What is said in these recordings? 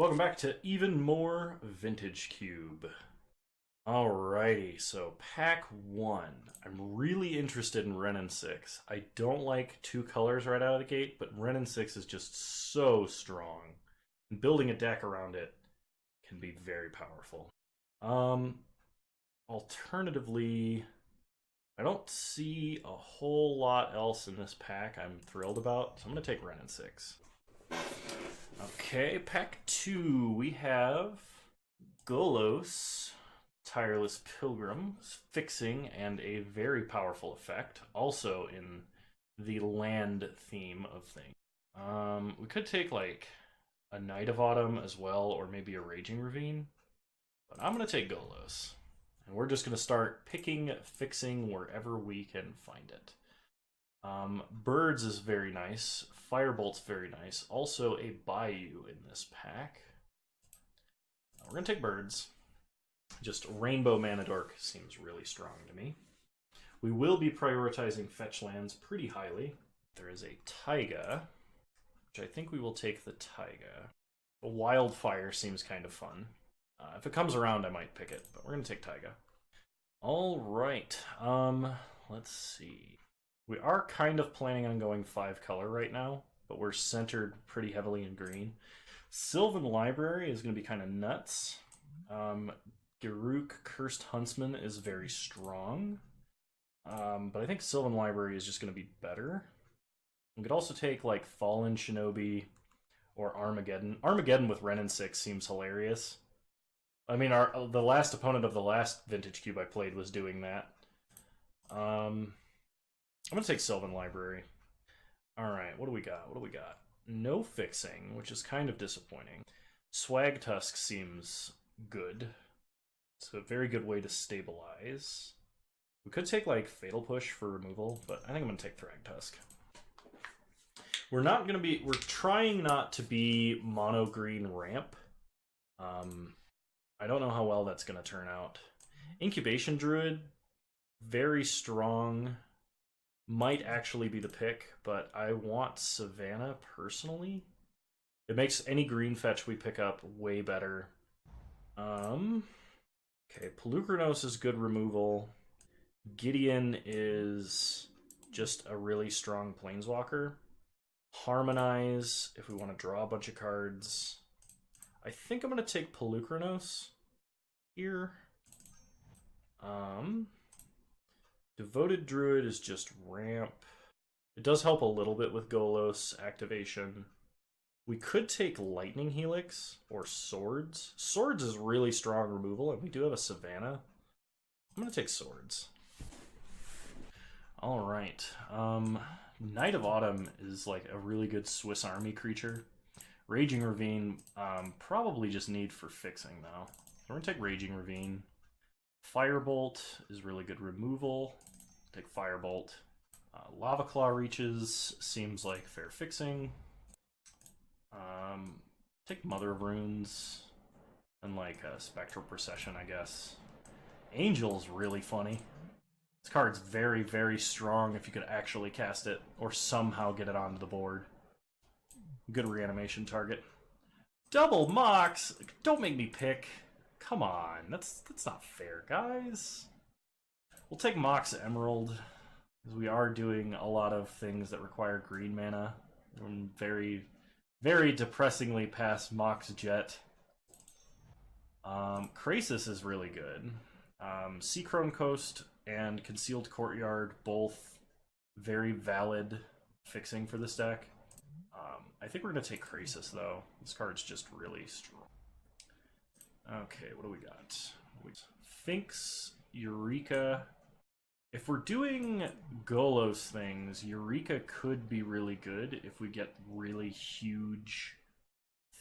Welcome back to even more Vintage Cube. Alrighty, so pack one. I'm really interested in Ren and 6. I don't like two colors right out of the gate, but Ren and 6 is just so strong. And building a deck around it can be very powerful. Um, Alternatively, I don't see a whole lot else in this pack I'm thrilled about, so I'm going to take Ren and 6. Okay, pack two, we have Golos, Tireless Pilgrim, Fixing, and a very powerful effect, also in the land theme of things. We could take like a Knight of Autumn as well, or maybe a Raging Ravine, but I'm going to take Golos. And we're just going to start picking Fixing wherever we can find it. Birds is very nice. Firebolt's very nice. Also a Bayou in this pack. We're going to take Birds. Just Rainbow Manadork seems really strong to me. We will be prioritizing fetch lands pretty highly. There is a Taiga, which I think we will take the Taiga. A Wildfire seems kind of fun. If it comes around, I might pick it, but we're going to take Taiga. All right. Let's see. We are kind of planning on going 5-color right now, but we're centered pretty heavily in green. Sylvan Library is going to be kind of nuts. Garruk Cursed Huntsman is very strong, but I think Sylvan Library is just going to be better. We could also take like Fallen Shinobi or Armageddon. Armageddon with Ren and 6 seems hilarious. I mean, the last opponent of the last Vintage Cube I played was doing that. I'm going to take Sylvan Library. Alright, what do we got? What do we got? No Fixing, which is kind of disappointing. Swag Tusk seems good. It's a very good way to stabilize. We could take, like, Fatal Push for removal, but I think I'm going to take Thrag Tusk. We're trying not to be mono-green ramp. I don't know how well that's going to turn out. Incubation Druid, very strong. Might actually be the pick, but I want Savannah personally. It makes any green fetch we pick up way better. Okay, Pelucranos is good removal. Gideon is just a really strong planeswalker. Harmonize if we want to draw a bunch of cards. I think I'm going to take Pelucranos here. Devoted Druid is just ramp. It does help a little bit with Golos activation. We could take Lightning Helix or Swords. Swords is really strong removal, and we do have a Savannah. I'm going to take Swords. Alright. Knight of Autumn is like a really good Swiss Army creature. Raging Ravine, probably just need for fixing, though. We're going to take Raging Ravine. Firebolt is really good removal. Take Firebolt. Lava Claw Reaches seems like fair fixing. Take Mother of Runes. And like Spectral Procession, I guess. Angel's really funny. This card's very, very strong if you could actually cast it or somehow get it onto the board. Good reanimation target. Double Mox! Don't make me pick. Come on, that's not fair, guys. We'll take Mox Emerald, because we are doing a lot of things that require green mana. We're very, very depressingly past Mox Jet. Krasis is really good. Seacrone Coast and Concealed Courtyard, both very valid fixing for this deck. I think we're going to take Krasis, though. This card's just really strong. Okay, what do we got? Finks, Eureka. If we're doing Golos things, Eureka could be really good if we get really huge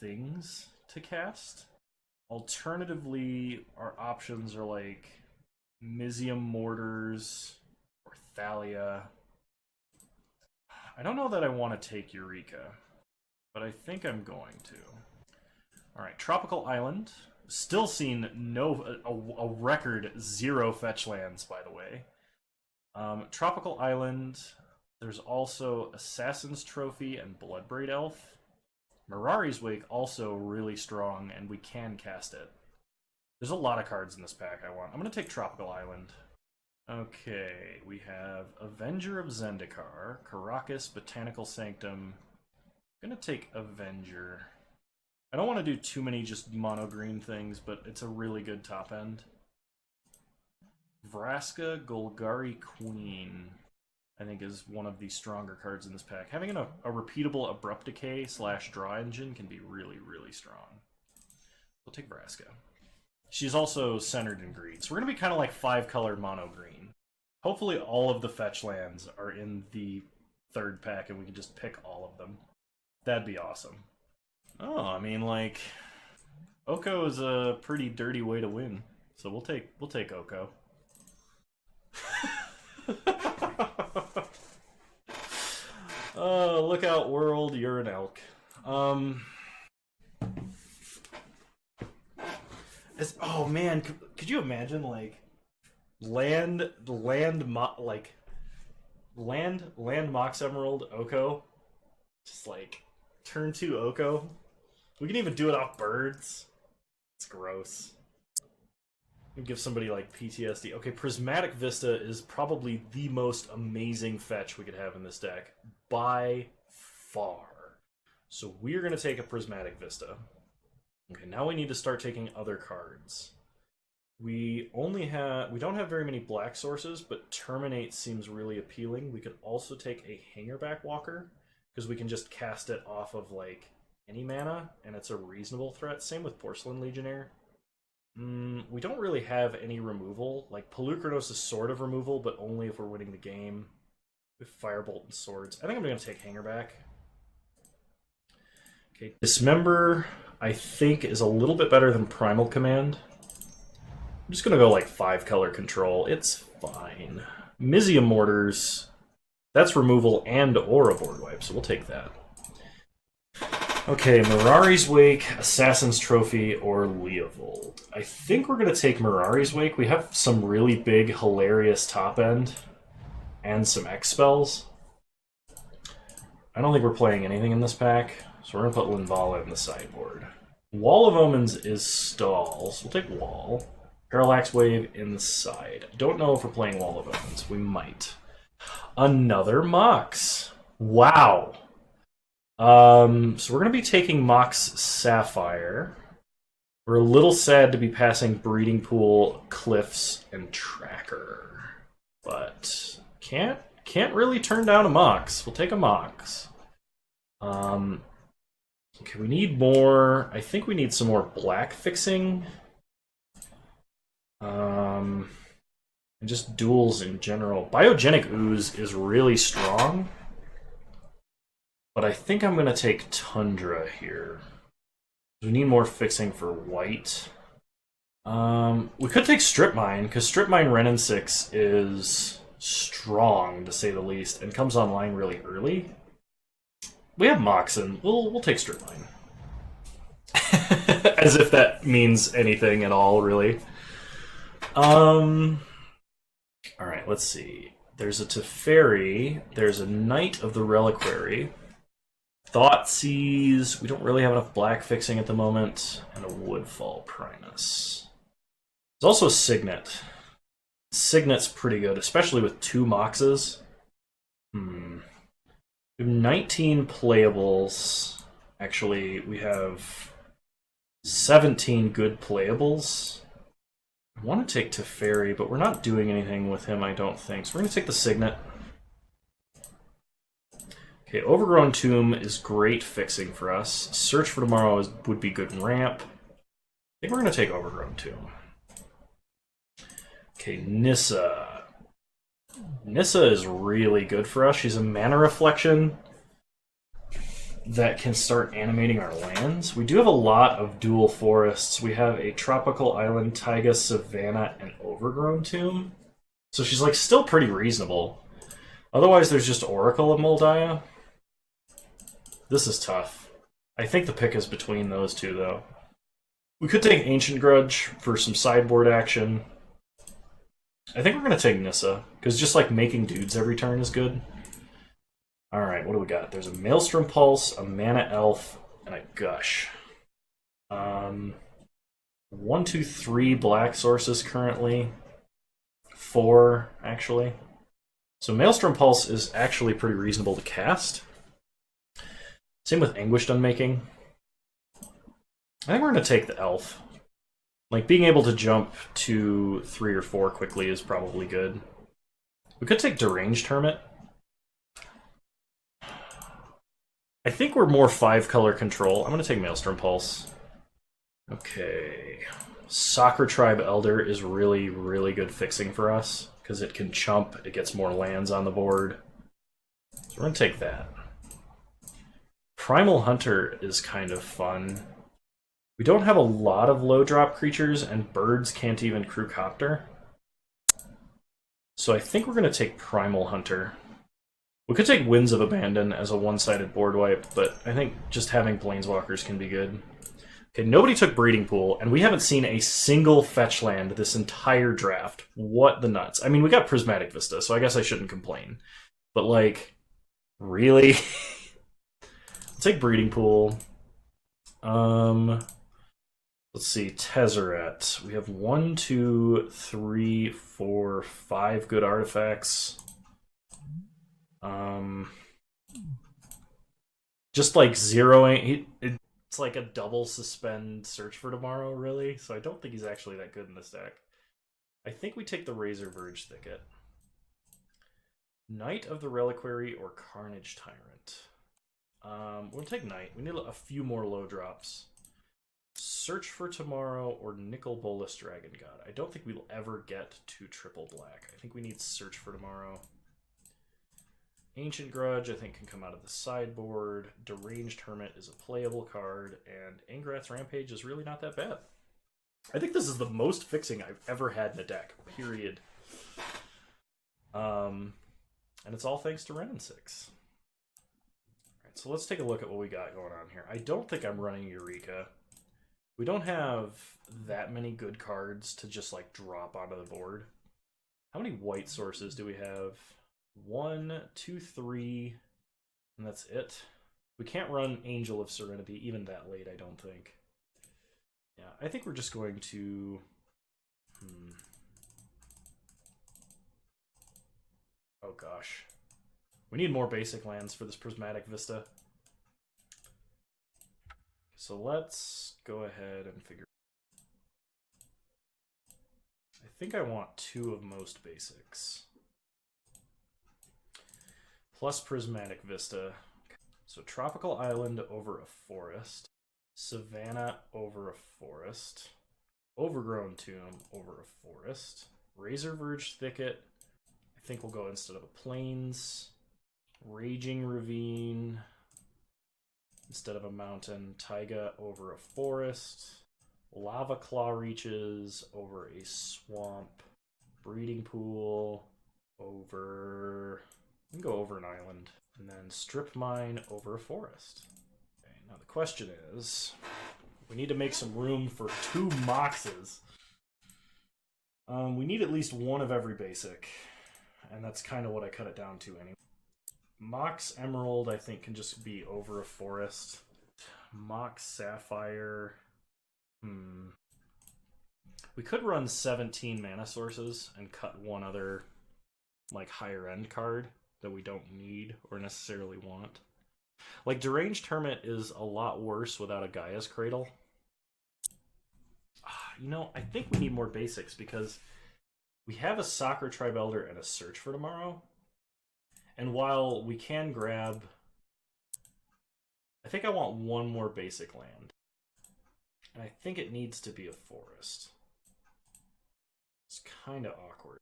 things to cast. Alternatively, our options are like Mizium Mortars or Thalia. I don't know that I want to take Eureka, but I think I'm going to. Alright, Tropical Island. Still seen a record 0 fetch lands, by the way. Tropical Island. There's also Assassin's Trophy and Bloodbraid Elf. Mirari's Wake also really strong, and we can cast it. There's a lot of cards in this pack I want. I'm going to take Tropical Island. Okay, we have Avenger of Zendikar, Karakas, Botanical Sanctum. I'm going to take Avenger. I don't want to do too many just mono-green things, but it's a really good top end. Vraska, Golgari Queen, I think is one of the stronger cards in this pack. Having a repeatable Abrupt Decay / Draw Engine can be really, really strong. We'll take Vraska. She's also centered in green. So we're going to be kind of like 5-color mono green. Hopefully all of the fetch lands are in the third pack and we can just pick all of them. That'd be awesome. Oh, I mean, like, Oko is a pretty dirty way to win. So we'll take Oko. Look out, world, you're an elk. Oh man, could you imagine like land Mox Emerald Oko, just like turn 2 Oko. We can even do it off birds. It's gross. Give somebody like PTSD. Okay, Prismatic Vista is probably the most amazing fetch we could have in this deck by far. So we're gonna take a Prismatic Vista. Okay, now we need to start taking other cards. We don't have very many black sources, but Terminate seems really appealing. We could also take a Hangerback Walker, because we can just cast it off of like any mana, and it's a reasonable threat. Same with Porcelain Legionnaire. We don't really have any removal. Like, Polukranos is sort of removal, but only if we're winning the game. With Firebolt and Swords. I think I'm going to take Hangerback. Okay, Dismember, I think, is a little bit better than Primal Command. I'm just going to go, like, 5-color control. It's fine. Mizzium Mortars, that's removal and or a board wipe, so we'll take that. Okay, Mirari's Wake, Assassin's Trophy, or Leovold. I think we're going to take Mirari's Wake. We have some really big, hilarious top end and some X spells. I don't think we're playing anything in this pack, so we're going to put Linvala in the sideboard. Wall of Omens is stalls. We'll take Wall. Parallax Wave inside. Don't know if we're playing Wall of Omens. We might. Another Mox. Wow. So we're going to be taking Mox Sapphire. We're a little sad to be passing Breeding Pool, Cliffs, and Tracker. But can't really turn down a Mox. We'll take a Mox. Okay, we need more. I think we need some more black fixing. And just duels in general. Biogenic Ooze is really strong. But I think I'm going to take Tundra here. We need more fixing for white. We could take Strip Mine, because Strip Mine Renin 6 is strong, to say the least, and comes online really early. We have Moxen. We'll take Strip Mine. As if that means anything at all, really. Alright, let's see. There's a Teferi. There's a Knight of the Reliquary. Thoughtseize. We don't really have enough black fixing at the moment. And a Woodfall Primus. There's also a Signet. Signet's pretty good, especially with 2 Moxes. We have 19 playables. Actually, we have 17 good playables. I want to take Teferi, but we're not doing anything with him, I don't think. So we're going to take the Signet. Okay, Overgrown Tomb is great fixing for us. Search for Tomorrow would be good in ramp. I think we're going to take Overgrown Tomb. Okay, Nissa. Nissa is really good for us. She's a mana reflection that can start animating our lands. We do have a lot of dual forests. We have a Tropical Island, Taiga, Savannah, and Overgrown Tomb. So she's like still pretty reasonable. Otherwise, there's just Oracle of Moldiah. This is tough. I think the pick is between those two, though. We could take Ancient Grudge for some sideboard action. I think we're going to take Nissa, because just like making dudes every turn is good. Alright, what do we got? There's a Maelstrom Pulse, a Mana Elf, and I gush. 1, 2, 3 black sources currently. 4, actually. So Maelstrom Pulse is actually pretty reasonable to cast. Same with Anguished Unmaking. I think we're going to take the Elf. Like, being able to jump to 3 or 4 quickly is probably good. We could take Deranged Hermit. I think we're more 5-color control. I'm going to take Maelstrom Pulse. Okay. Soccer Tribe Elder is really, really good fixing for us, because it can chump, it gets more lands on the board. So we're going to take that. Primal Hunter is kind of fun. We don't have a lot of low drop creatures, and birds can't even crew copter. So I think we're going to take Primal Hunter. We could take Winds of Abandon as a one-sided board wipe, but I think just having Planeswalkers can be good. Okay, nobody took Breeding Pool, and we haven't seen a single fetch land this entire draft. What the nuts? I mean, we got Prismatic Vista, so I guess I shouldn't complain. But, like, really? I'll take Breeding Pool. Let's see, Tezzeret. We have 1, 2, 3, 4, 5 good artifacts. Just like zeroing, it's like a double suspend Search for Tomorrow, really. So I don't think he's actually that good in this deck. I think we take the Razor Verge Thicket. Knight of the Reliquary or Carnage Tyrant. We'll take Knight. We need a few more low drops. Search for Tomorrow or Nicol Bolas Dragon God. I don't think we'll ever get to triple black. I think we need Search for Tomorrow. Ancient Grudge, I think, can come out of the sideboard. Deranged Hermit is a playable card, and Angrat's Rampage is really not that bad. I think this is the most fixing I've ever had in a deck, period. And it's all thanks to Wrenn and 6. Alright, so let's take a look at what we got going on here. I don't think I'm running Eureka. We don't have that many good cards to just, like, drop onto the board. How many white sources do we have? 1, 2, 3, and that's it. We can't run Angel of Serenity even that late, I don't think. Yeah, I think we're just going to... Oh gosh. We need more basic lands for this Prismatic Vista. So let's go ahead and figure... I think I want 2 of most basics. Plus Prismatic Vista. So Tropical Island over a forest. Savannah over a forest. Overgrown Tomb over a forest. Razor Verge Thicket. I think we'll go instead of a Plains. Raging Ravine instead of a mountain. Taiga over a forest. Lava Claw Reaches over a swamp. Breeding Pool over... We can go over an island. And then Strip Mine over a forest. Okay, now the question is, we need to make some room for 2 Moxes. We need at least 1 of every basic. And that's kind of what I cut it down to anyway. Mox Emerald, I think, can just be over a forest. Mox Sapphire. We could run 17 mana sources and cut 1 other, like, higher end card that we don't need or necessarily want. Like, Deranged Hermit is a lot worse without a Gaia's Cradle. You know, I think we need more basics because we have a Soccer Tribe Elder and a Search for Tomorrow. And while we can grab... I think I want 1 more basic land. And I think it needs to be a forest. It's kind of awkward.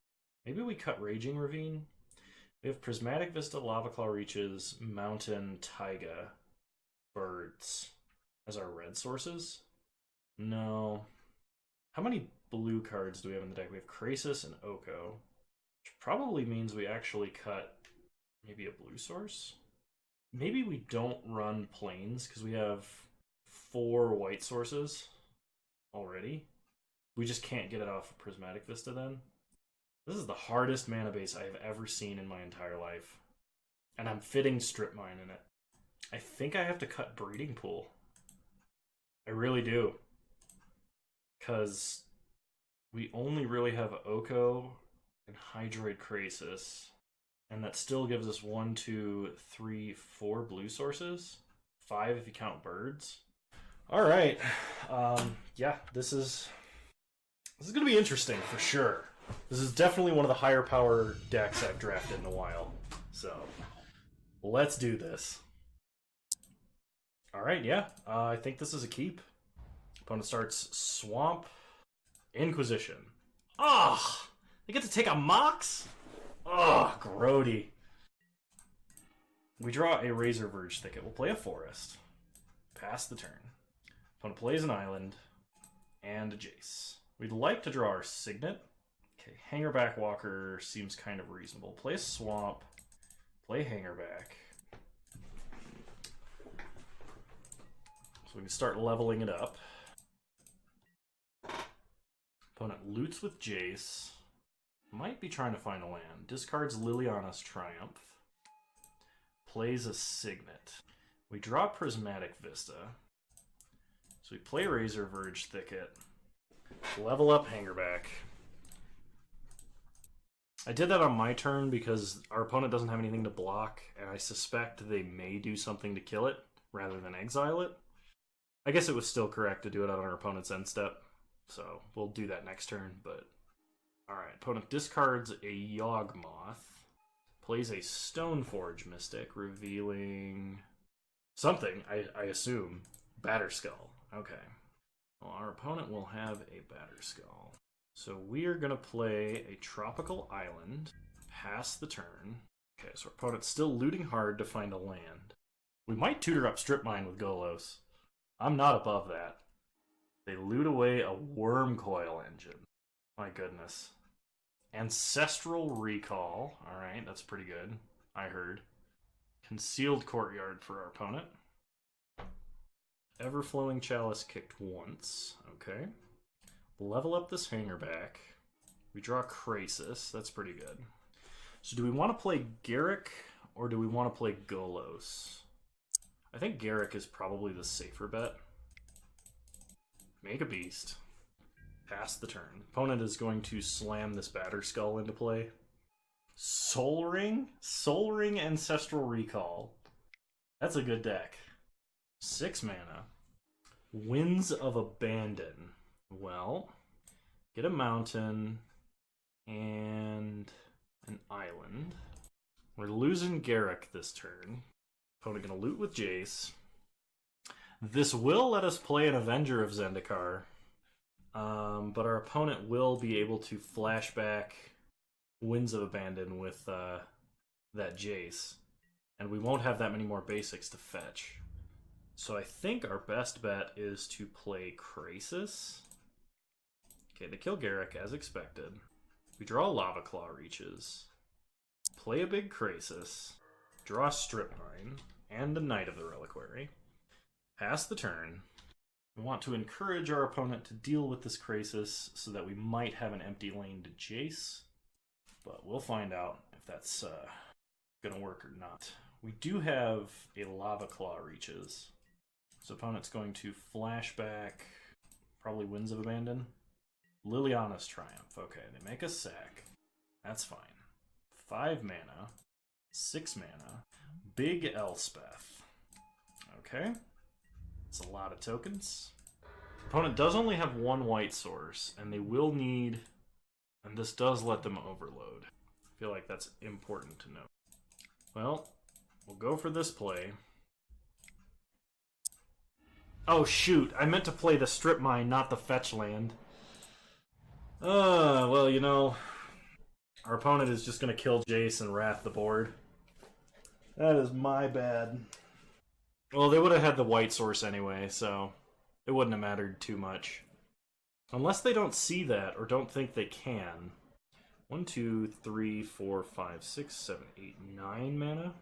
Maybe we cut Raging Ravine. We have Prismatic Vista, Lava Claw Reaches, Mountain, Taiga, Birds as our red sources. No. How many blue cards do we have in the deck? We have Krasis and Oko, which probably means we actually cut maybe a blue source. Maybe we don't run Plains because we have 4 white sources already. We just can't get it off of Prismatic Vista then. This is the hardest mana base I have ever seen in my entire life. And I'm fitting Strip Mine in it. I think I have to cut Breeding Pool. I really do. Because we only really have Oko and Hydroid Krasis. And that still gives us 1, 2, 3, 4 blue sources. 5 if you count birds. Alright. Yeah, this is going to be interesting for sure. This is definitely one of the higher power decks I've drafted in a while. So, let's do this. Alright, yeah. I think this is a keep. Opponent starts Swamp, Inquisition. Ah! They get to take a Mox? Oh, grody. We draw a Razor Verge Thicket. We'll play a Forest. Pass the turn. Opponent plays an Island and a Jace. We'd like to draw our Signet. Okay, Hangerback Walker seems kind of reasonable. Play a Swamp. Play Hangerback. So we can start leveling it up. Opponent loots with Jace. Might be trying to find a land. Discards Liliana's Triumph. Plays a Signet. We draw Prismatic Vista. So we play Razor Verge Thicket. Level up Hangerback. I did that on my turn because our opponent doesn't have anything to block, and I suspect they may do something to kill it rather than exile it. I guess it was still correct to do it on our opponent's end step, so we'll do that next turn, but... Alright, opponent discards a Yawgmoth, plays a Stoneforge Mystic, revealing something, I assume. Batterskull. Okay. Well, our opponent will have a Batterskull. So we are going to play a Tropical Island, pass the turn. Okay, so our opponent's still looting hard to find a land. We might tutor up Strip Mine with Golos. I'm not above that. They loot away a Wormcoil Engine. My goodness. Ancestral Recall. Alright, that's pretty good. I heard. Concealed Courtyard for our opponent. Everflowing Chalice kicked once. Okay. Level up this Hangerback. We draw Krasis. That's pretty good. So do we want to play Garruk or do we want to play Golos? I think Garruk is probably the safer bet. Make a beast. Pass the turn. Opponent is going to slam this Batterskull into play. Soul Ring? Soul Ring Ancestral Recall. That's a good deck. 6 mana. Winds of Abandon. Well, get a mountain and an island. We're losing Garruk this turn. Opponent gonna loot with Jace. This will let us play an Avenger of Zendikar. But our opponent will be able to flashback Winds of Abandon with that Jace. And we won't have that many more basics to fetch. So I think our best bet is to play Krasis. Okay, they kill Garruk as expected. We draw Lava Claw Reaches. Play a big Krasis. Draw Strip Mine. And a Knight of the Reliquary. Pass the turn. We want to encourage our opponent to deal with this Krasis so that we might have an empty lane to Jace. But we'll find out if that's going to work or not. We do have a Lava Claw Reaches. So opponent's going to flashback probably Winds of Abandon. Liliana's Triumph. Okay, they make a sack. That's fine. 5 mana. 6 mana. Big Elspeth. Okay. It's a lot of tokens. Opponent does only have 1 white source, and they will need... And this does let them overload. I feel like that's important to note. Well, we'll go for this play. Oh shoot, I meant to play the Strip Mine, not the fetch land. Well, you know, our opponent is just going to kill Jace and wrath the board. That is my bad. Well, they would have had the white source anyway, so it wouldn't have mattered too much. Unless they don't see that or don't think they can. 1, 2, 3, 4, 5, 6, 7, 8, 9 mana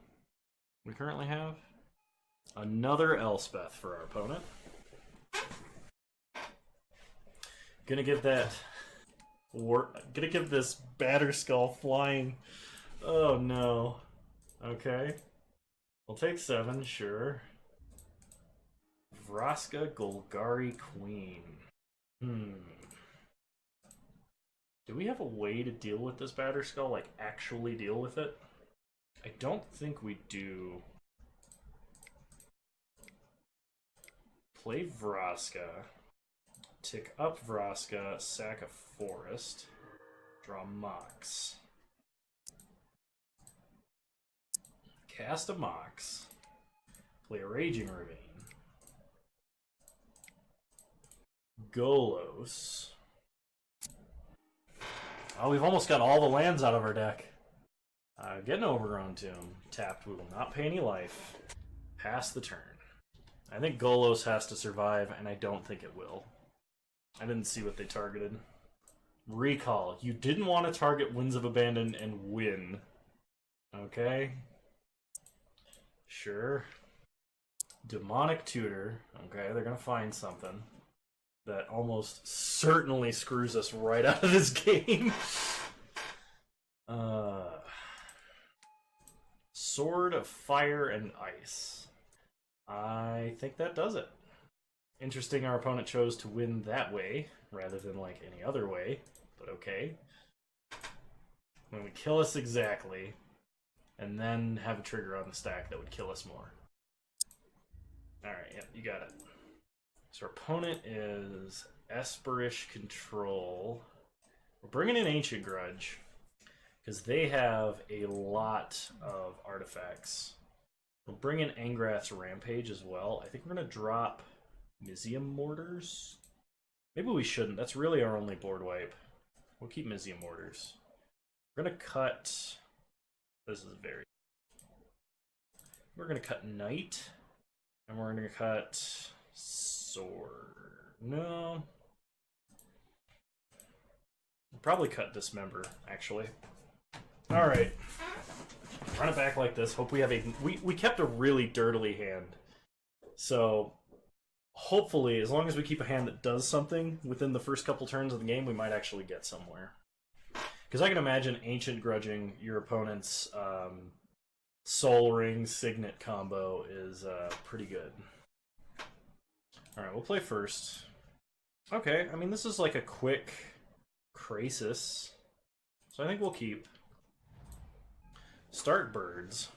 we currently have. Another Elspeth for our opponent. Gonna give that... Gonna give this Batterskull flying... Oh no. Okay. We'll take 7, sure. Vraska Golgari Queen. Do we have a way to deal with this Batterskull? Like, actually deal with it? I don't think we do. Play Vraska. Tick up Vraska, sack a forest. Draw Mox. Cast a Mox. Play a Raging Ravine. Golos. Oh, we've almost got all the lands out of our deck. Get an Overgrown Tomb. Tapped, we will not pay any life. Pass the turn. I think Golos has to survive, and I don't think it will. I didn't see what they targeted. Recall. You didn't want to target Winds of Abandon and win. Okay? Sure. Demonic Tutor. Okay, they're gonna find something that almost certainly screws us right out of this game. Sword of Fire and Ice. I think that does it. Interesting our opponent chose to win that way, rather than like any other way, but okay. When we kill us exactly, and then have a trigger on the stack that would kill us more. Alright, yep, you got it. So our opponent is Esperish Control. We're bringing in Ancient Grudge, because they have a lot of artifacts. We'll bring in Angrath's Rampage as well. I think we're going to drop Mizium Mortars. Maybe we shouldn't. That's really our only board wipe. We'll keep Mizium Mortars. We're going to cut... This is very... We're going to cut Knight. And we're going to cut... Sword. No. We'll probably cut Dismember, actually. Alright. Run it back like this. Hope we have a... We kept a really dirtily hand. So, hopefully, as long as we keep a hand that does something within the first couple turns of the game, we might actually get somewhere. Because I can imagine Ancient Grudging your opponent's Soul Ring Signet combo is pretty good. Alright, we'll play first. Okay, I mean, this is like a quick Krasis. So I think we'll keep. Start Birds.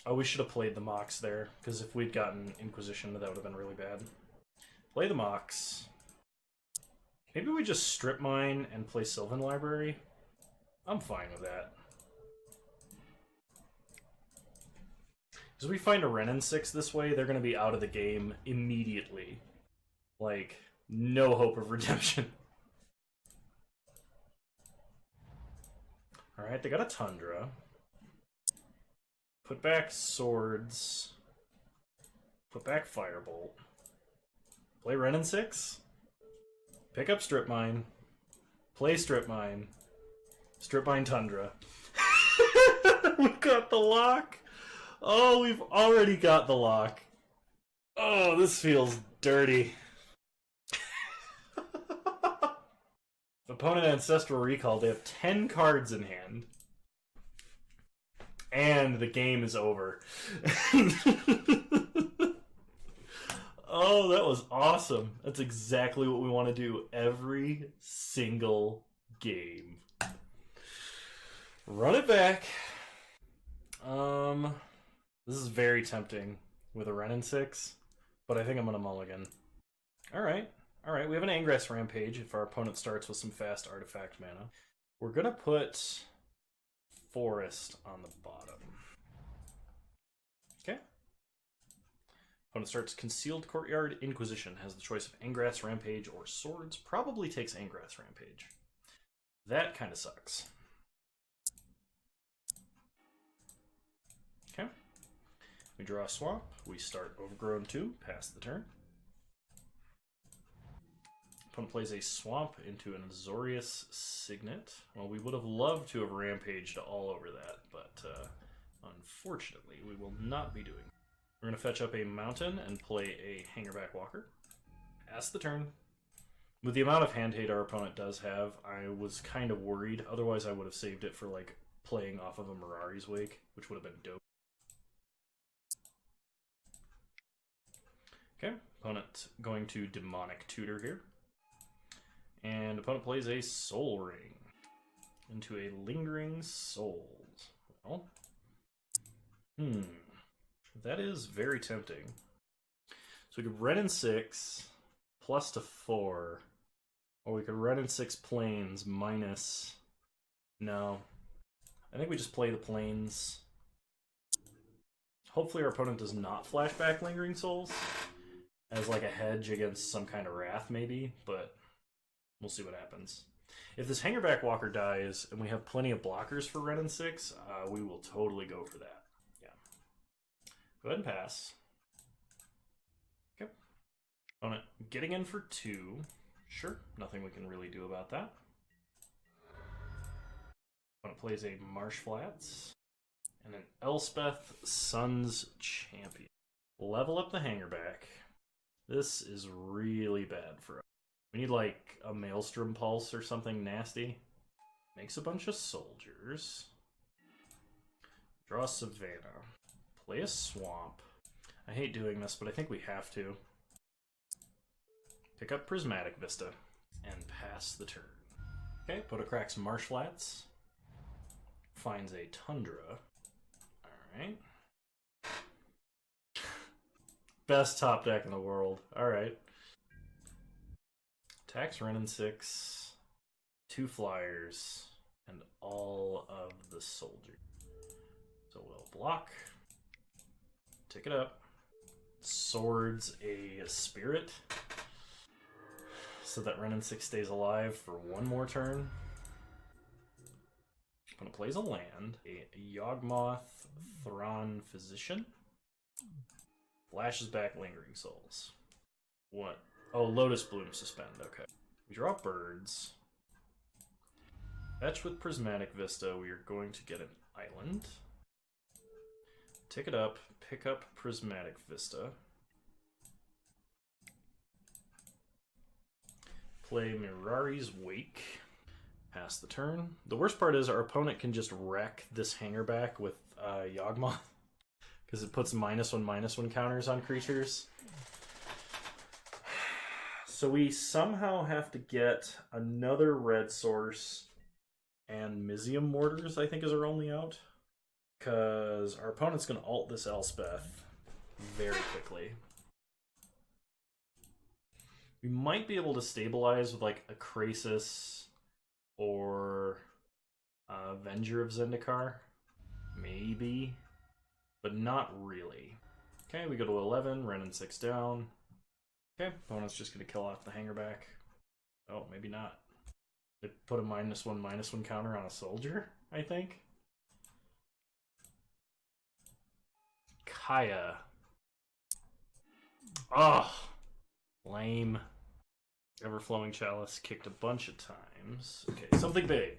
Oh, we should have played the Mox there, because if we'd gotten Inquisition, that would have been really bad. Play the Mox. Maybe we just Strip Mine and play Sylvan Library? I'm fine with that. Because we find a Renin 6 this way, they're going to be out of the game immediately. Like, no hope of redemption. Alright, they got a Tundra. Put back Swords. Put back Firebolt. Play Renin 6. Pick up Strip Mine. Play Strip Mine. Strip Mine Tundra. We got the lock! Oh, we've already got the lock. Oh, this feels dirty. Opponent Ancestral Recall, they have 10 cards in hand. And the game is over. Oh, that was awesome. That's exactly what we want to do every single game. Run it back. This is very tempting with a Renin 6, but I think I'm going to mulligan. Alright, we have an Angrath's Rampage if our opponent starts with some fast artifact mana. We're going to put Forest on the bottom. Okay. Opponent starts Concealed Courtyard. Inquisition has the choice of Angrath's Rampage or Swords. Probably takes Angrath's Rampage. That kind of sucks. Okay. We draw a swamp. We start Overgrown 2. Pass the turn. Opponent plays a swamp into an Azorius Signet. Well, we would have loved to have rampaged all over that, but unfortunately, we will not be doing it. We're going to fetch up a mountain and play a Hangerback Walker. Pass the turn. With the amount of hand hate our opponent does have, I was kind of worried. Otherwise, I would have saved it for like playing off of a Mirari's Wake, which would have been dope. Okay, opponent going to Demonic Tutor here. And opponent plays a Soul Ring into a Lingering Souls. Well, that is very tempting. So we could Red in 6, plus to 4, or we could Red in 6 planes minus... No. I think we just play the planes. Hopefully our opponent does not flashback Lingering Souls as like a hedge against some kind of wrath, maybe, but we'll see what happens. If this Hangerback Walker dies and we have plenty of blockers for Red and 6, we will totally go for that. Yeah. Go ahead and pass. Okay. Opponent getting in for 2. Sure, nothing we can really do about that. Opponent plays a Marsh Flats and an Elspeth Sun's Champion. Level up the Hangerback. This is really bad for us. We need like a Maelstrom Pulse or something nasty. Makes a bunch of soldiers. Draw Savannah. Play a Swamp. I hate doing this, but I think we have to. Pick up Prismatic Vista and pass the turn. Okay, Potocrax Marsh Flats. Finds a Tundra. Alright. Best top deck in the world. Alright. Attacks Ren and 6. 2 flyers. And all of the soldiers. So we'll block. Take it up. Swords a Spirit. So that Ren and 6 stays alive for 1 more turn. Opponent plays a land. A Yawgmoth Thrawn Physician. Flashes back Lingering Souls. What? Oh, Lotus Bloom Suspend. Okay. We draw birds. Fetch with Prismatic Vista. We are going to get an island. Take it up. Pick up Prismatic Vista. Play Mirari's Wake. Pass the turn. The worst part is our opponent can just wreck this Hangerback with Yawgmoth. Because it puts -1/-1 counters on creatures. So we somehow have to get another red source and Mizium Mortars, I think, is our only out. Because our opponent's going to ult this Elspeth very quickly. We might be able to stabilize with like a Krasis or Avenger of Zendikar. Maybe. But not really. Okay, we go to 11, Ren and 6 down. Okay, opponent's just going to kill off the Hangerback. Oh, maybe not. They put a -1/-1 counter on a soldier, I think. Kaya. Oh, lame. Everflowing Chalice kicked a bunch of times. Okay, something big.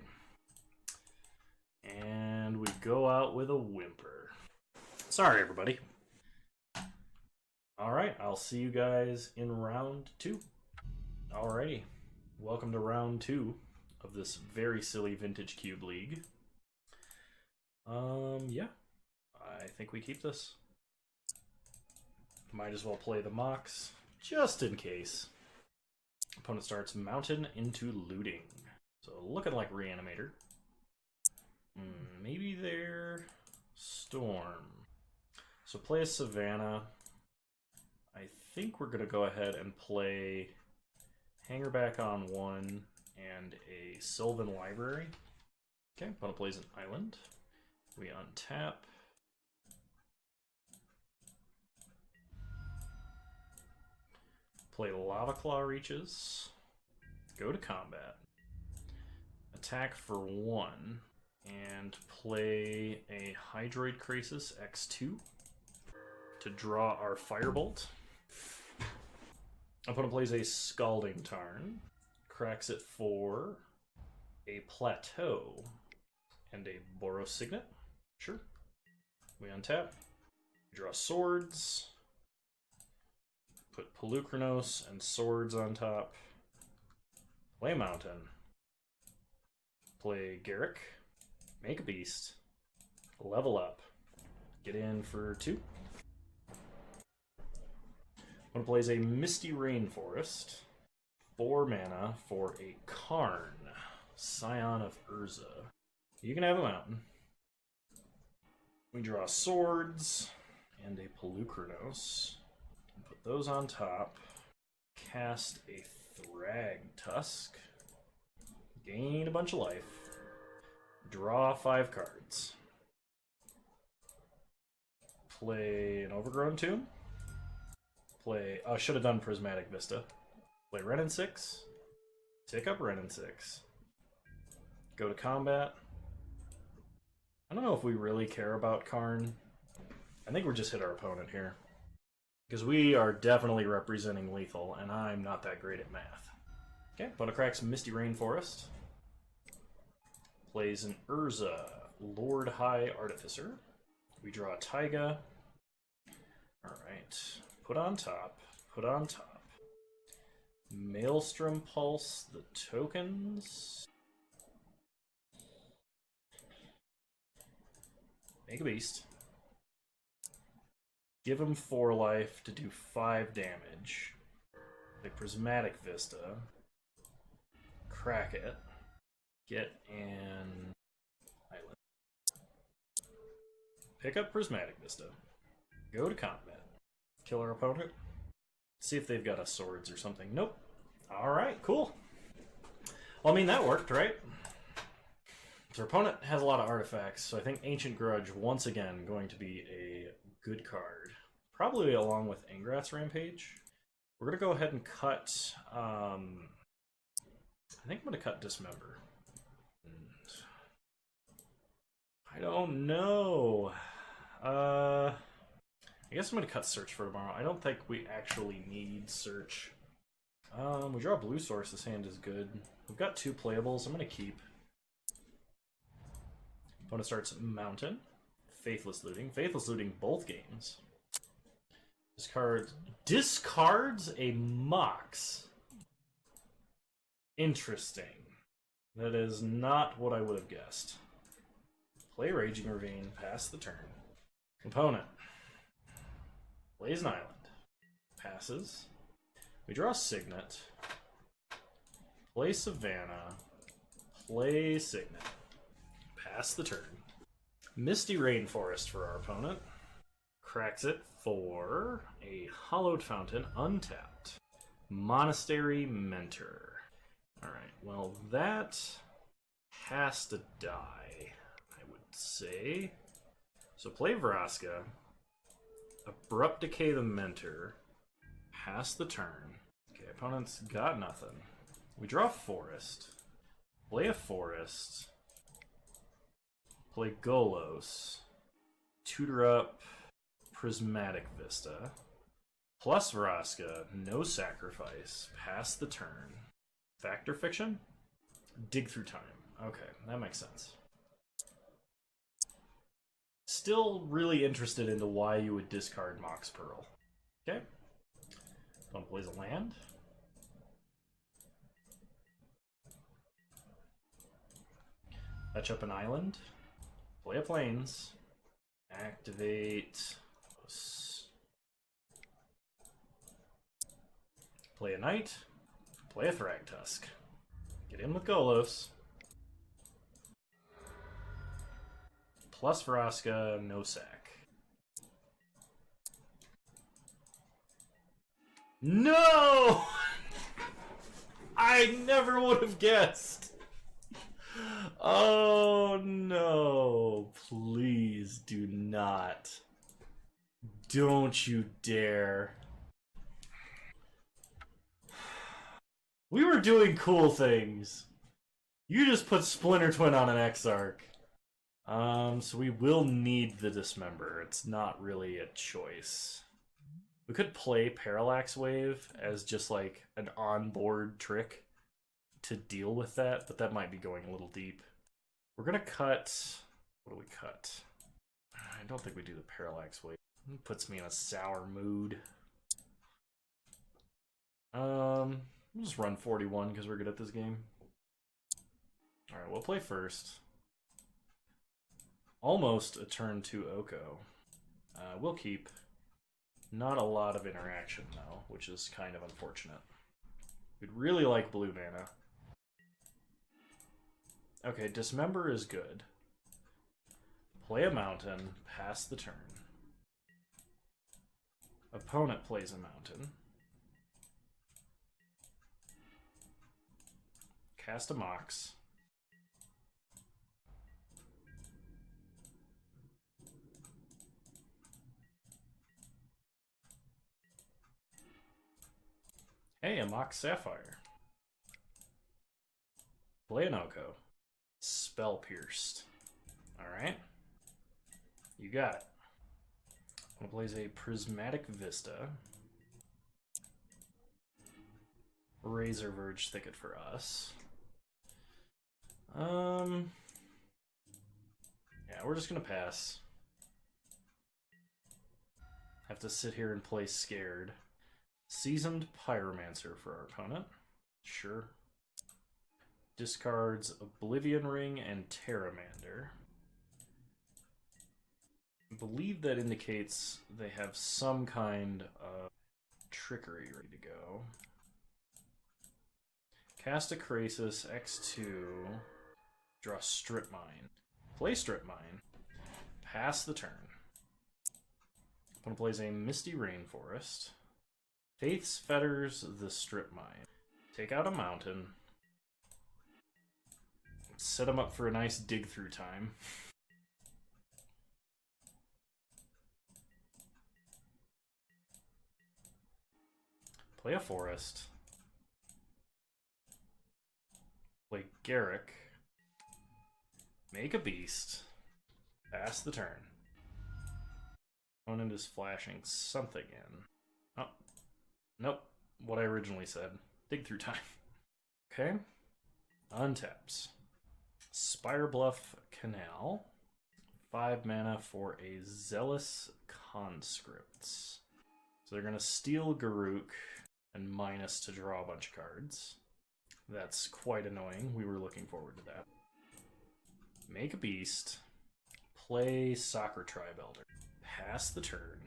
And we go out with a whimper. Sorry, everybody. Alright, I'll see you guys in round 2. Alrighty. Welcome to round 2 of this very silly Vintage Cube League. Yeah. I think we keep this. Might as well play the Mox, just in case. Opponent starts Mountain into Looting. So looking like Reanimator. Maybe they're Storm. So play a Savannah. I think we're going to go ahead and play Hangerback on 1 and a Sylvan Library. Okay, opponent plays an island. We untap. Play Lava Claw Reaches. Go to combat. Attack for 1. And play a Hydroid Krasis X2 to draw our Firebolt. Opponent plays a Scalding Tarn. Cracks it for a Plateau and a Boros Signet. Sure. We untap. We draw swords. Put Polukranos and swords on top. Play Mountain. Play Garruk. Make a Beast. Level up. Get in for 2. One plays a Misty Rainforest. 4 mana for a Karn, Scion of Urza. You can have a mountain. We draw swords and a Pelucranos. Put those on top. Cast a Thragtusk. Gain a bunch of life. Draw 5 cards. Play an Overgrown Tomb. Play. Oh, should have done Prismatic Vista. Play Wrenn and 6. Take up Wrenn and 6. Go to combat. I don't know if we really care about Karn. I think we're just hit our opponent here. Because we are definitely representing lethal, and I'm not that great at math. Okay, opponent cracks Misty Rainforest. Plays an Urza, Lord High Artificer. We draw a Taiga. Alright. Put on top. Put on top. Maelstrom Pulse the tokens. Make a beast. Give him 4 life to do 5 damage. Play Prismatic Vista. Crack it. Get an island. Pick up Prismatic Vista. Go to combat. Kill our opponent. See if they've got a swords or something. Nope. Alright, cool. Well, I mean, that worked, right? So our opponent has a lot of artifacts, so I think Ancient Grudge, once again, going to be a good card. Probably along with Ingrat's Rampage. We're going to go ahead and cut... I think I'm going to cut Dismember. I don't know. I guess I'm going to cut Search for Tomorrow. I don't think we actually need Search. We draw a blue source. This hand is good. We've got 2 playables. I'm going to keep. Opponent starts Mountain. Faithless Looting. Faithless Looting both games. Discards a Mox. Interesting. That is not what I would have guessed. Play Raging Ravine. Pass the turn. Opponent plays an island. Passes. We draw Signet. Play Savannah. Play Signet. Pass the turn. Misty Rainforest for our opponent. Cracks it for a Hollowed Fountain, untapped. Monastery Mentor. Alright, well that has to die, I would say. So play Vraska. Abrupt Decay the Mentor. Pass the turn. Okay, opponent's got nothing. We draw Forest. Play a Forest. Play Golos. Tutor up Prismatic Vista. Plus Vraska. No sacrifice. Pass the turn. Fact or Fiction? Dig Through Time. Okay, that makes sense. Still really interested into why you would discard Mox Pearl. Okay. Don't plays a land. Fetch up an island. Play a plains. Activate. Play a knight. Play a Thragtusk. Get in with Golos. Plus Vraska, no sack. No! I never would have guessed. Oh no. Please do not. Don't you dare. We were doing cool things. You just put Splinter Twin on an Exarch. So we will need the Dismember. It's not really a choice. We could play Parallax Wave as just like an onboard trick to deal with that, but that might be going a little deep. We're gonna cut... What do we cut? I don't think we do the Parallax Wave. It puts me in a sour mood. We'll just run 41 because we're good at this game. Alright, we'll play first. Almost a turn to Oko. We'll keep. Not a lot of interaction, though, which is kind of unfortunate. We'd really like blue mana. Okay, Dismember is good. Play a mountain, pass the turn. Opponent plays a mountain. Cast a Mox. Hey, a Mox Sapphire. Play an Oko. Spell Pierced. Alright. You got it. I'm gonna plays a Prismatic Vista. Razor Verge Thicket for us. Yeah, we're just gonna pass. Have to sit here and play scared. Seasoned Pyromancer for our opponent. Sure. Discards Oblivion Ring and Terramander. I believe that indicates they have some kind of trickery ready to go. Cast a Krasis, X2, draw Strip Mine. Play Strip Mine, pass the turn. Opponent plays a Misty Rainforest. Faith's Fetters the Strip Mine. Take out a mountain. Set them up for a nice dig through time. Play a forest. Play Garruk. Make a beast. Pass the turn. Opponent is flashing something in. Oh. Nope. What I originally said. Dig through time. Okay. Untaps. Spire Bluff Canal. 5 mana for a Zealous Conscripts. So they're going to steal Garruk and minus to draw a bunch of cards. That's quite annoying. We were looking forward to that. Make a beast. Play Soccer Tribe Elder. Pass the turn.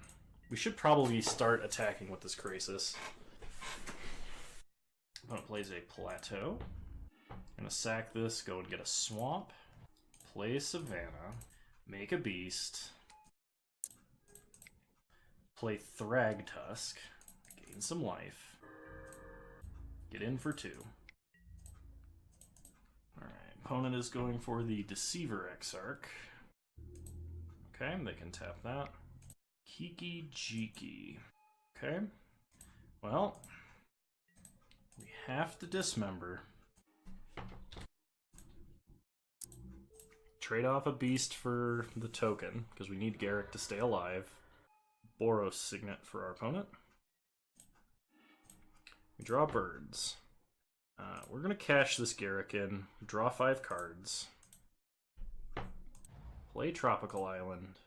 We should probably start attacking with this Krasis. Opponent plays a Plateau. Gonna sack this, go and get a Swamp. Play Savannah. Make a beast. Play Thragtusk. Gain some life. Get in for 2. Alright, opponent is going for the Deceiver Exarch. Okay, they can tap that. Kiki Jiki. Okay. Well, we have to dismember. Trade off a beast for the token, because we need Garruk to stay alive. Boros Signet for our opponent. We draw birds. We're going to cash this Garruk in, draw 5 cards. Play Tropical Island.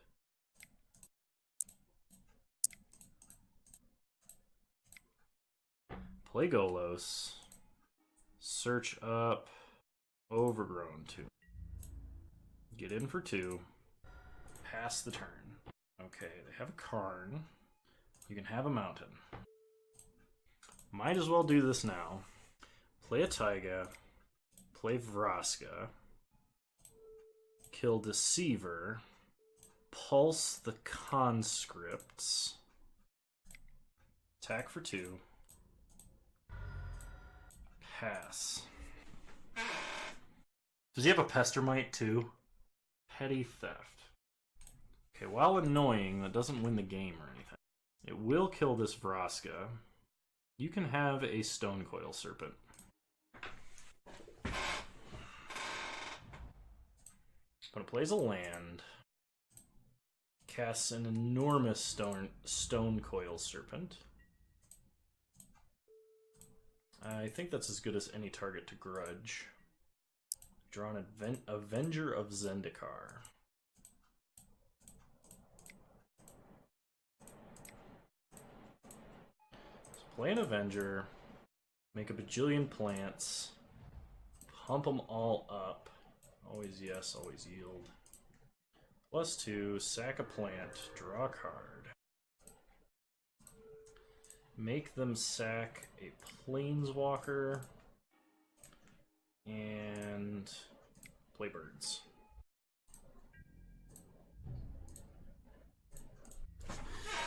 Play Golos. Search up Overgrown 2. Get in for 2. Pass the turn. Okay, they have a Karn. You can have a mountain. Might as well do this now. Play a Taiga. Play Vraska. Kill Deceiver. Pulse the Conscripts. Attack for 2. Pass. Does he have a Pestermite too? Petty Theft. Okay, while annoying, that doesn't win the game or anything. It will kill this Vraska. You can have a Stonecoil Serpent. But it plays a land. Casts an enormous Stonecoil Serpent. I think that's as good as any target to grudge. Draw an Avenger of Zendikar. So play an Avenger, make a bajillion plants, pump them all up. Always yes, always yield. +2, sack a plant, draw a card. Make them sack a Planeswalker and play birds.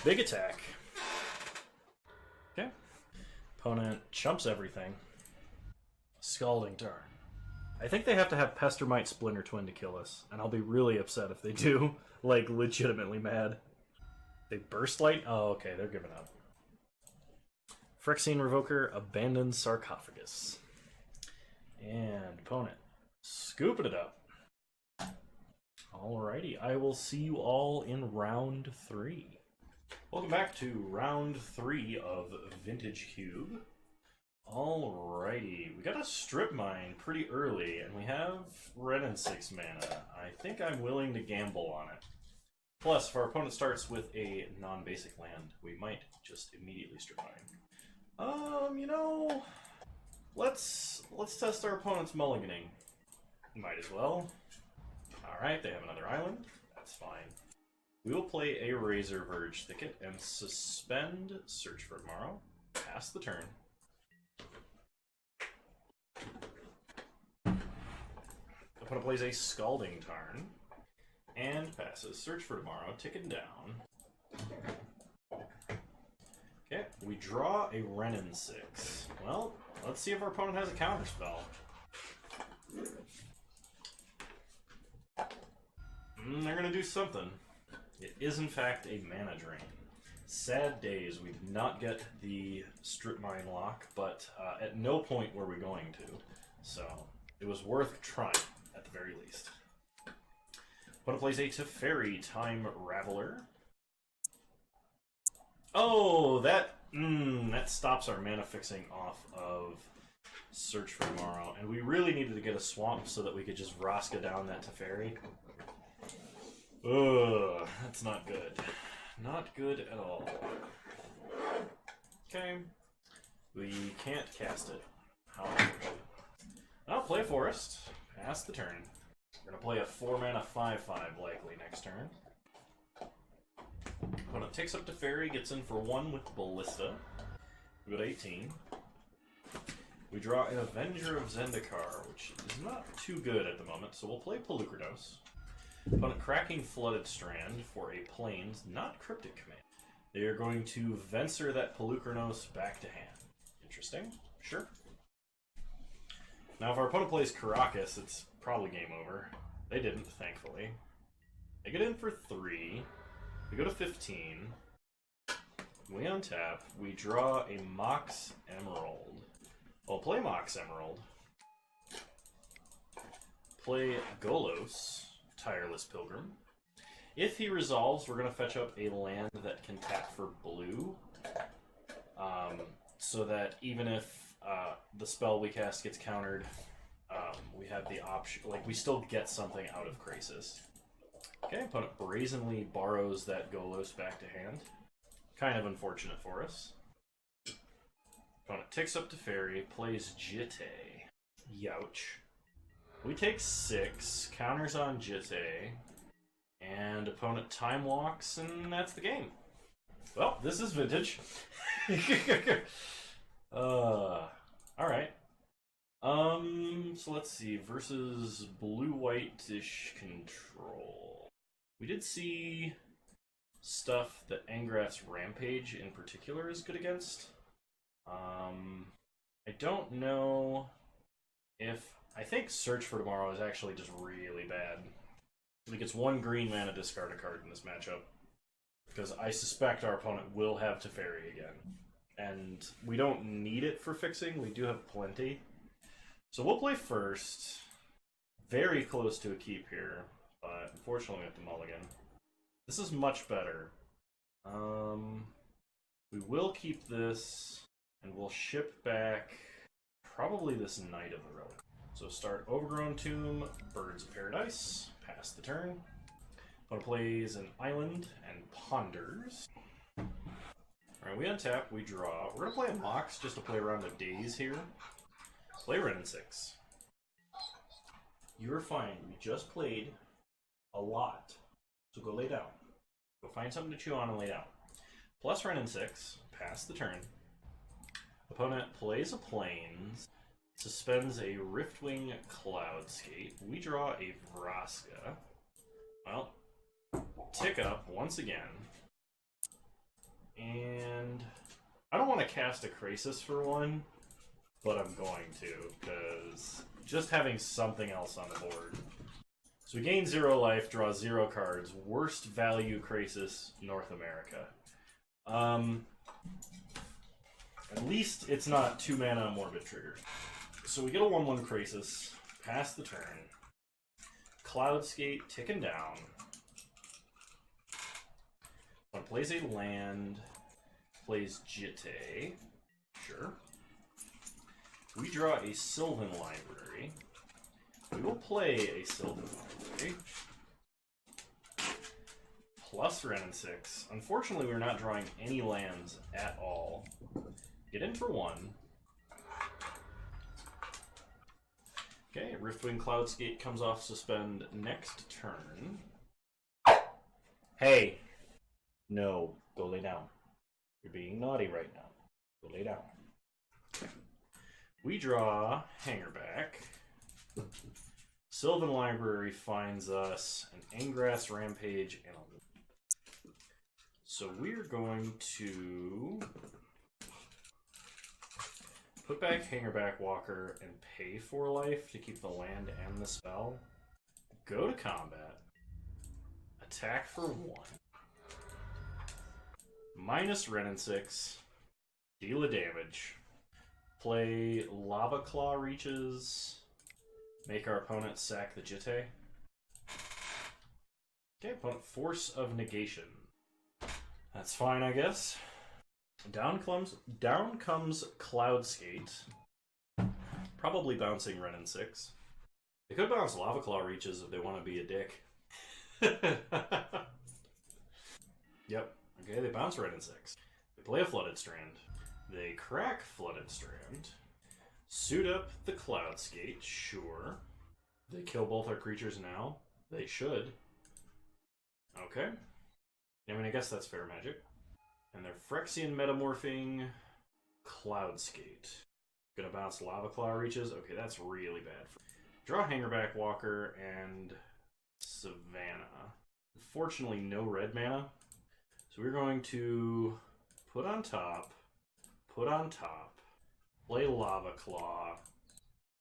Big attack. Okay. Opponent chumps everything. Scalding Tarn. I think they have to have Pestermite Splinter Twin to kill us, and I'll be really upset if they do. Like, legitimately mad. They Burst Light? Oh, okay, they're giving up. Phyrexian Revoker abandons Sarcophagus. And opponent scooping it up. Alrighty, I will see you all in round 3. Welcome back to round 3 of Vintage Cube. Alrighty, we got a Strip Mine pretty early, and we have red and 6 mana. I think I'm willing to gamble on it. Plus, if our opponent starts with a non-basic land, we might just immediately Strip Mine. You know, let's test our opponent's mulliganing. Might as well. Alright, they have another island. That's fine. We will play a Razor Verge Thicket and suspend Search for Tomorrow. Pass the turn. Opponent plays a Scalding Tarn and passes Search for Tomorrow, ticking down. Okay, we draw a Renin 6. Well, let's see if our opponent has a counterspell. They're gonna do something. It is in fact a mana drain. Sad days, we did not get the Strip Mine lock, but at no point were we going to. So, it was worth trying, at the very least. Opponent plays a Teferi Time Raveler. Oh, that stops our mana fixing off of Search for Tomorrow. And we really needed to get a swamp so that we could just Vraska down that Teferi. Ugh, that's not good. Not good at all. Okay. We can't cast it. How unfortunate. I'll play Forest. Pass the turn. We're going to play a 4-mana 5/5 likely next turn. Opponent takes up Teferi, gets in for 1 with Ballista. We got 18. We draw an Avenger of Zendikar, which is not too good at the moment, so we'll play Polukranos. Opponent cracking Flooded Strand for a Plains, not Cryptic Command. They are going to Venser that Polukranos back to hand. Interesting. Sure. Now, if our opponent plays Karakas, it's probably game over. They didn't, thankfully. They get in for 3. We go to 15. We untap. We draw a Mox Emerald. Well, play Mox Emerald. Play Golos, Tireless Pilgrim. If he resolves, we're going to fetch up a land that can tap for blue. So that even if the spell we cast gets countered, we have the option, like, we still get something out of Krasis. Okay, opponent brazenly borrows that Golos back to hand. Kind of unfortunate for us. Opponent takes up Teferi, plays Jitte. Youch. We take 6, counters on Jitte, and opponent time walks, and that's the game. Well, this is vintage. Alright. So let's see. Versus blue-white-ish control. We did see stuff that Angrath's Rampage in particular is good against. I don't know if... I think Search for Tomorrow is actually just really bad. He gets 1 green mana, discard a card in this matchup. Because I suspect our opponent will have Teferi again. And we don't need it for fixing, we do have plenty. So we'll play first. Very close to a keep here, but unfortunately we have to mulligan. This is much better. We will keep this, and we'll ship back probably this Knight of the Relic. So start Overgrown Tomb, Birds of Paradise, pass the turn. Opponent plays an island and ponders. Alright, we untap, we draw. We're going to play a Mox just to play around the days here. Play Renin 6. You're fine. We just played a lot. So go lay down. Go find something to chew on and lay down. Plus Renin 6, pass the turn. Opponent plays a Plains, suspends a Riftwing Cloudskate. We draw a Vraska. Well, tick up once again. And I don't want to cast a Krasis for one, but I'm going to, because just having something else on the board. So we gain 0 life, draw 0 cards. Worst value Krasis, North America. At least it's not 2 mana Morbid Trigger. So we get a 1/1 Krasis, pass the turn. Cloudskate ticking down. One plays a land, plays Jitte. Sure. We draw a Sylvan Library. We will play a Sylvan Library. Plus Wrenn and 6. Unfortunately, we're not drawing any lands at all. Get in for 1. Okay, Riftwing Cloudskate comes off suspend next turn. Hey! No, go lay down. You're being naughty right now. Go lay down. We draw Hangerback. Sylvan Library finds us an Ingrass Rampage and a... So we're going to put back Hangerback Walker and pay 4 life to keep the land and the spell. Go to combat. Attack for 1. Minus Wrenn and 6. Deal a damage. Play Lava Claw Reaches. Make our opponent sack the Jitte. Okay, opponent Force of Negation. That's fine, I guess. Down comes Cloudskate. Probably bouncing Wrenn and 6. They could bounce Lava Claw Reaches if they want to be a dick. Yep. Okay, they bounce Wrenn and 6. They play a Flooded Strand. They crack Flooded Strand. Suit up the Cloudskate, sure. They kill both our creatures now. They should. Okay. I mean, I guess that's fair magic. And they're Phyrexian Metamorphing Cloudskate. Gonna bounce Lava Claw Reaches. Okay, that's really bad. Draw Hangerback Walker and Savannah. Unfortunately, no red mana. So we're going to put on top, play Lava Claw,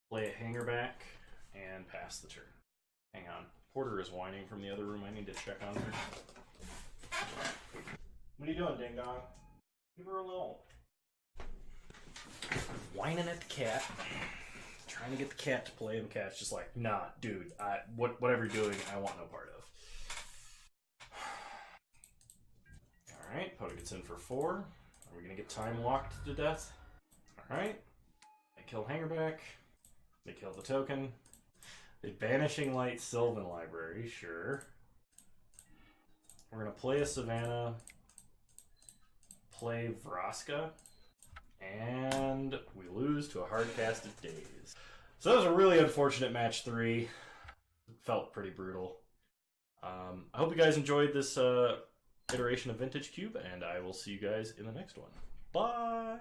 play a Hangerback, and pass the turn. Hang on. Porter is whining from the other room. I need to check on her. What are you doing, Ding Dong? Leave her alone. Whining at the cat. Trying to get the cat to play, and the cat's just like, nah, dude, whatever you're doing, I want no part of. Alright, Poda gets in for 4. Are we going to get time locked to death? Alright. They kill Hangerback. They kill the token. They Banishing Light Sylvan Library, sure. We're going to play a Savannah. Play Vraska. And we lose to a Hardcasted Daze. So that was a really unfortunate match 3. It felt pretty brutal. I hope you guys enjoyed this iteration of Vintage Cube, and I will see you guys in the next one. Bye!